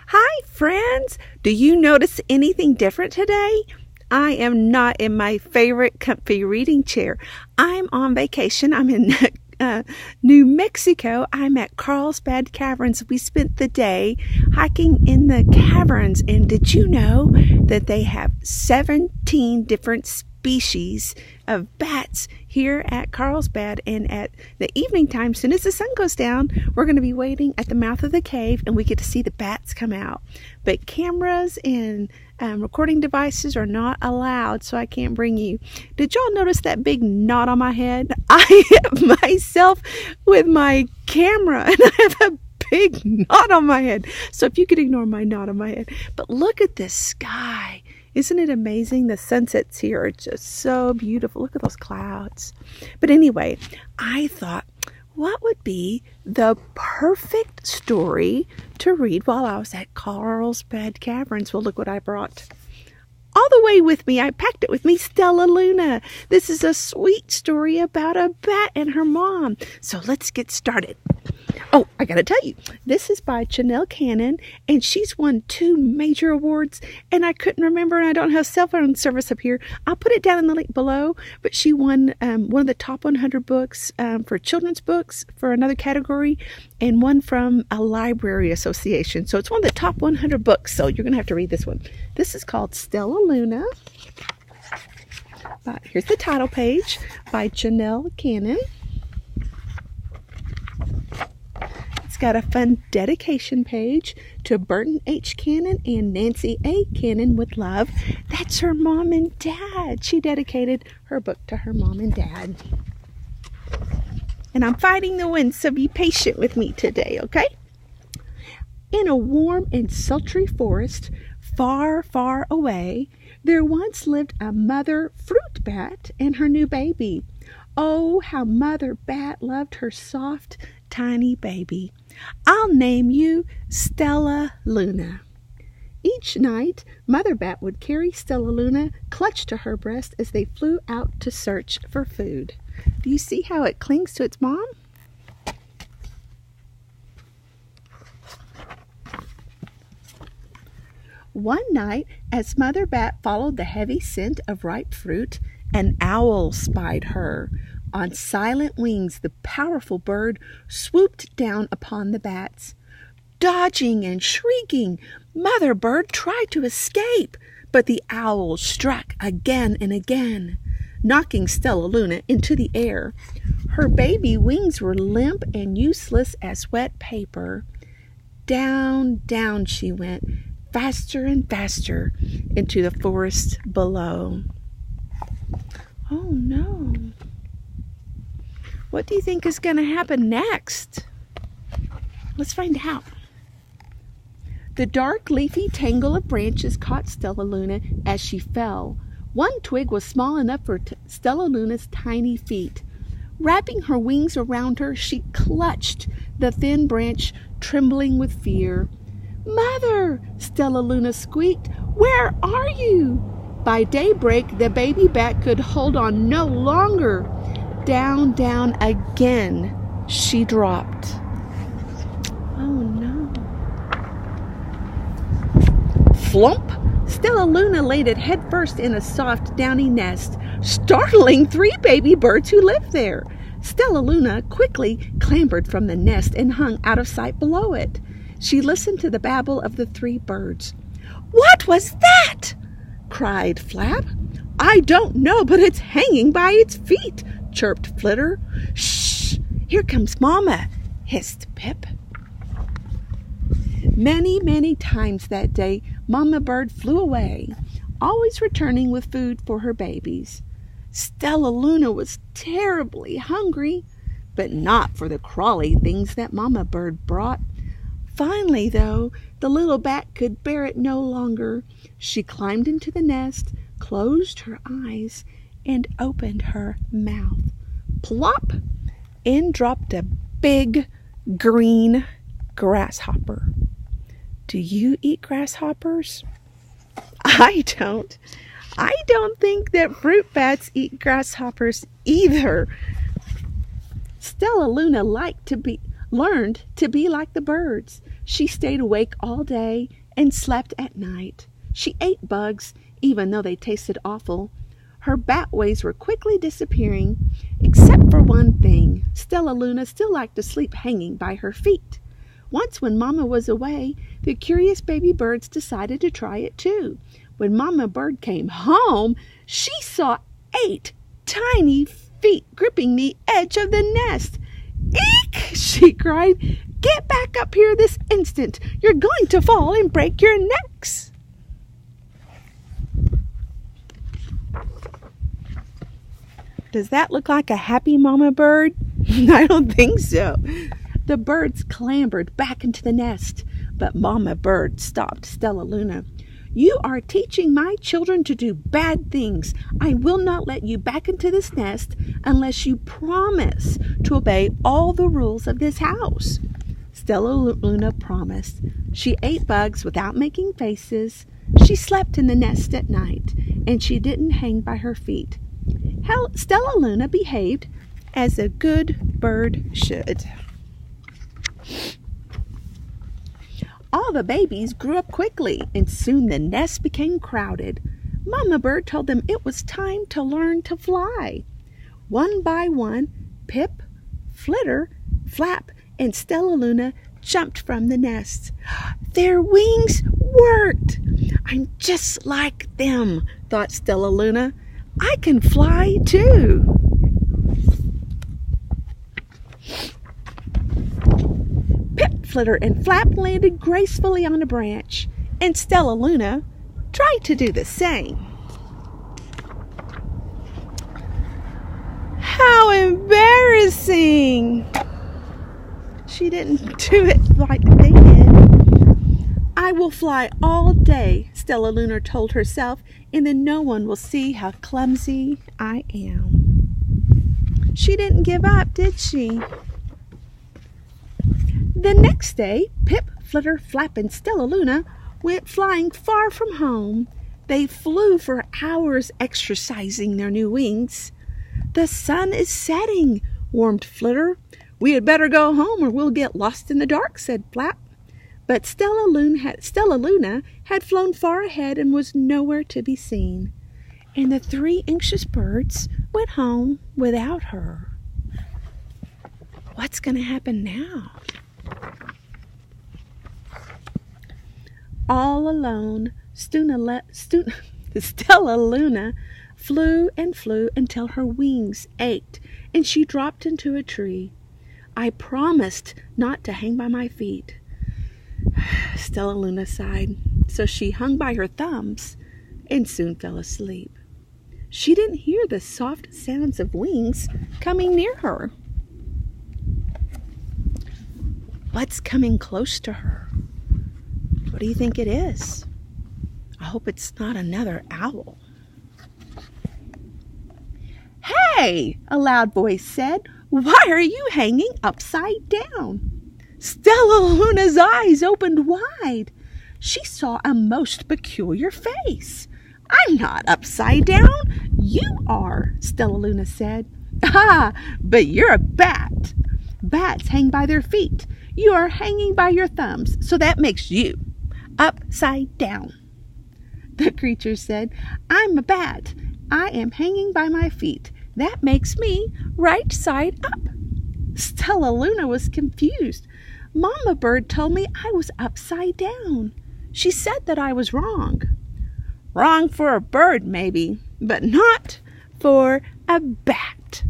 Hi, friends! Do you notice anything different today? I am not in my favorite comfy reading chair. I'm on vacation. I'm in New Mexico. I'm at Carlsbad Caverns. We spent the day hiking in the caverns. And did you know that they have 17 different species of bats here at Carlsbad? And at the evening time, as soon as the sun goes down, we're going to be waiting at the mouth of the cave and we get to see the bats come out. But cameras and recording devices are not allowed, so I can't bring you. Did y'all notice that big knot on my head? I have myself with my camera and I have a big knot on my head. So if you could ignore my knot on my head. But look at this sky. Isn't it amazing? The sunsets here are just so beautiful. Look at those clouds. But anyway, I thought, what would be the perfect story to read while I was at Carlsbad Caverns? Well, look what I brought. All the way with me, I packed it with me, Stellaluna. This is a sweet story about a bat and her mom. So let's get started. Oh, I gotta tell you, this is by Janell and she's won 2 major awards, and I couldn't remember, and I don't have cell phone service up here. I'll put it down in the link below, but she won one of the top 100 books for children's books for another category, and one from a library association. So it's one of the top 100 books, so you're gonna have to read this one. This is called Stellaluna. Here's the title page by Janell. It's got a fun dedication page to Burton H. Cannon and Nancy A. Cannon with love. That's her mom and dad. She dedicated her book to her mom and dad. And I'm fighting the wind, so be patient with me today, okay? In a warm and sultry forest, far, far away, there once lived a mother fruit bat and her new baby. Oh, how Mother Bat loved her soft, tiny baby. I'll name you Stellaluna. Each night, Mother Bat would carry Stellaluna clutched to her breast as they flew out to search for food. Do you see how it clings to its mom? One night, as Mother Bat followed the heavy scent of ripe fruit, an owl spied her. On silent wings, the powerful bird swooped down upon the bats. Dodging and shrieking, Mother Bird tried to escape, but the owl struck again and again, knocking Stellaluna into the air. Her baby wings were limp and useless as wet paper. Down, down she went, faster and faster, into the forest below. Oh no. What do you think is going to happen next? Let's find out. The dark leafy tangle of branches caught Stellaluna as she fell. One twig was small enough for Stellaluna's tiny feet. Wrapping her wings around her, she clutched the thin branch, trembling with fear. "Mother!" Stellaluna squeaked. "Where are you?" By daybreak, the baby bat could hold on no longer. Down, down again she dropped. Oh no. Flump! Stellaluna landed headfirst in a soft, downy nest, startling 3 baby birds who lived there. Stellaluna quickly clambered from the nest and hung out of sight below it. She listened to the babble of the 3 birds. "What was that?" cried Flap. "I don't know, but it's hanging by its feet," chirped Flitter. "Shh! Here comes Mama," hissed Pip. Many, many times that day, Mama Bird flew away, always returning with food for her babies. Stellaluna was terribly hungry, but not for the crawly things that Mama Bird brought. Finally, though, the little bat could bear it no longer. She climbed into the nest, closed her eyes, and opened her mouth. Plop! In dropped a big green grasshopper. Do you eat grasshoppers? I don't. I don't think that fruit bats eat grasshoppers either. Stellaluna learned to be like the birds. She stayed awake all day and slept at night. She ate bugs, even though they tasted awful. Her bat ways were quickly disappearing, except for one thing. Stellaluna still liked to sleep hanging by her feet. Once when Mama was away, the curious baby birds decided to try it too. When Mama Bird came home, she saw 8 tiny feet gripping the edge of the nest. "Eek!" she cried. "Get back up here this instant. You're going to fall and break your necks." Does that look like a happy Mama Bird? I don't think so. The birds clambered back into the nest, but Mama Bird stopped Stellaluna. "You are teaching my children to do bad things. I will not let you back into this nest unless you promise to obey all the rules of this house." Stellaluna promised. She ate bugs without making faces. She slept in the nest at night, and she didn't hang by her feet. Stellaluna behaved as a good bird should. All the babies grew up quickly, and soon the nest became crowded. Mama Bird told them it was time to learn to fly. One by one, Pip, Flitter, Flap, and Stellaluna jumped from the nest. Their wings worked. "I'm just like them," thought Stellaluna. "I can fly too." Pip, Flitter, and Flap landed gracefully on a branch, and Stellaluna tried to do the same. How embarrassing! She didn't do it like they did. "I will fly all day," Stellaluna told herself, "and then no one will see how clumsy I am." She didn't give up, did she? The next day, Pip, Flitter, Flap, and Stellaluna went flying far from home. They flew for hours, exercising their new wings. "The sun is setting," warned Flitter. "We had better go home or we'll get lost in the dark," said Flap. But Stellaluna had flown far ahead and was nowhere to be seen. And the 3 anxious birds went home without her. What's going to happen now? All alone, Stellaluna flew and flew until her wings ached and she dropped into a tree. "I promised not to hang by my feet," Stellaluna sighed. So she hung by her thumbs and soon fell asleep. She didn't hear the soft sounds of wings coming near her. What's coming close to her? What do you think it is? I hope it's not another owl. "Hey!" a loud voice said. "Why are you hanging upside down?" Stellaluna's eyes opened wide. She saw a most peculiar face. "I'm not upside down. You are," Stellaluna said. "Ah, but you're a bat. Bats hang by their feet. You are hanging by your thumbs, so that makes you upside down." The creature said, "I'm a bat. I am hanging by my feet. That makes me right side up." Stellaluna was confused. "Mama Bird told me I was upside down. She said that I was wrong." "Wrong for a bird, maybe, but not for a bat."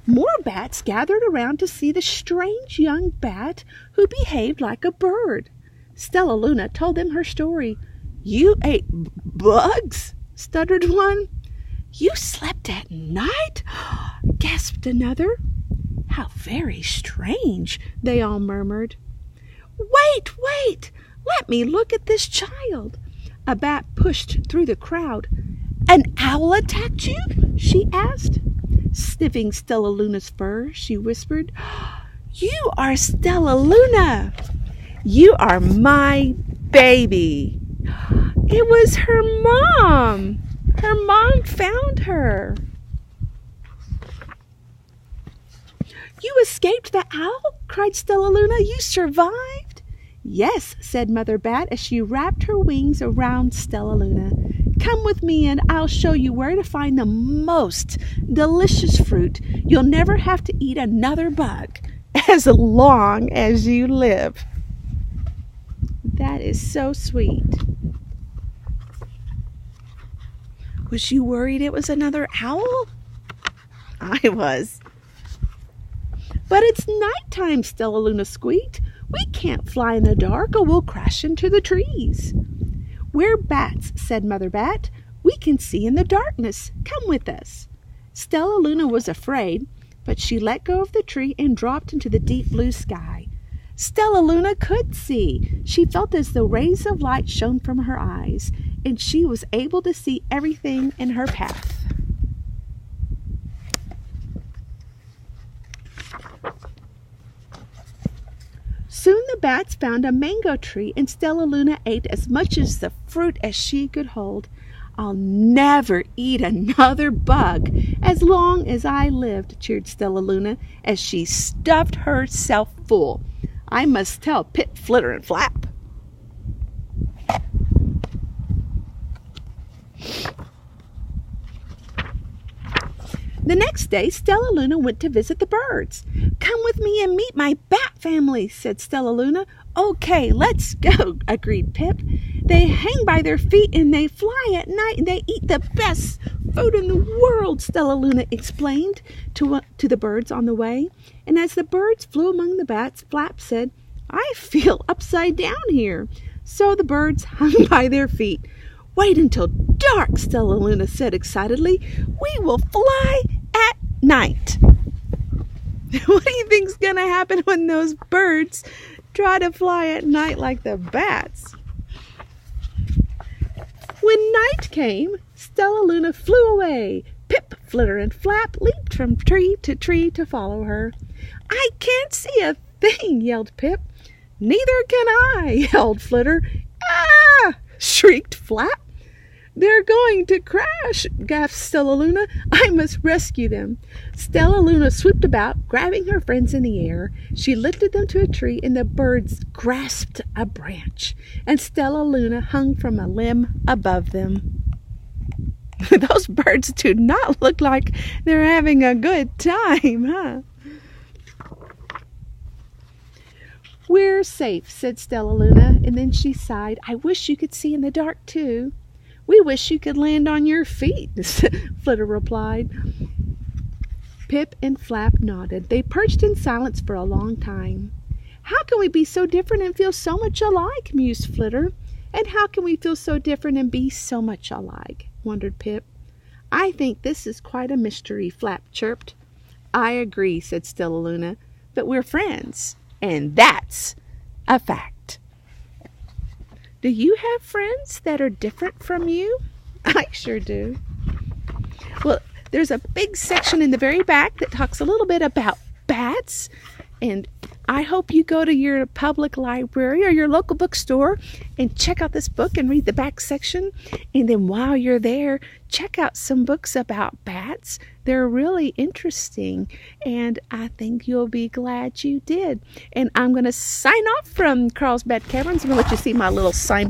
More bats gathered around to see the strange young bat who behaved like a bird. Stellaluna told them her story. "You ate bugs?" stuttered one. "You slept at night?" gasped another. "How very strange," they all murmured. Wait, let me look at this child." A bat pushed through the crowd. "An owl attacked you?" she asked. Sniffing Stellaluna's fur, she whispered, "You are Stellaluna. You are my baby." It was her mom. Her mom found her. You escaped the owl? Cried Stellaluna. You survived? Yes, said Mother Bat as she wrapped her wings around Stellaluna. Come with me and I'll show you where to find the most delicious fruit. You'll never have to eat another bug as long as you live. That is so sweet. Was you worried it was another owl? I was. But it's nighttime, Stellaluna squeaked. We can't fly in the dark or we'll crash into the trees. We're bats, said Mother Bat. We can see in the darkness. Come with us. Stellaluna was afraid, but she let go of the tree and dropped into the deep blue sky. Stellaluna could see. She felt as though rays of light shone from her eyes, and she was able to see everything in her path. Soon the bats found a mango tree, and Stellaluna ate as much of the fruit as she could hold. I'll never eat another bug as long as I lived, cheered Stellaluna as she stuffed herself full. I must tell Pip, Flitter, and Flap. The next day, Stellaluna went to visit the birds. Come with me and meet my bat family, said Stellaluna. Okay, let's go, agreed Pip. They hang by their feet and they fly at night and they eat the best food in the world, Stellaluna explained to the birds on the way. And as the birds flew among the bats, Flap said, I feel upside down here. So the birds hung by their feet. Wait until dark, Stellaluna said excitedly. We will fly at night. What do you think's going to happen when those birds try to fly at night like the bats? When night came, Stellaluna flew away. Pip, Flitter, and Flap leaped from tree to follow her. I can't see a thing, yelled Pip. Neither can I, yelled Flitter. Ah! Shrieked Flap. They're going to crash, gasped Stellaluna. I must rescue them. Stellaluna swooped about, grabbing her friends in the air. She lifted them to a tree, and the birds grasped a branch, and Stellaluna hung from a limb above them. Those birds do not look like they're having a good time, huh? We're safe, said Stellaluna, and then she sighed. I wish you could see in the dark, too. We wish you could land on your feet, Flitter replied. Pip and Flap nodded. They perched in silence for a long time. How can we be so different and feel so much alike, mused Flitter. And how can we feel so different and be so much alike, wondered Pip. I think this is quite a mystery, Flap chirped. I agree, said Stellaluna, but we're friends, and that's a fact. Do you have friends that are different from you? I sure do. Well, there's a big section in the very back that talks a little bit about bats, and I hope you go to your public library or your local bookstore and check out this book and read the back section. And then while you're there, check out some books about bats. They're really interesting, and I think you'll be glad you did. And I'm going to sign off from Carlsbad Caverns. I'm going to let you see my little sign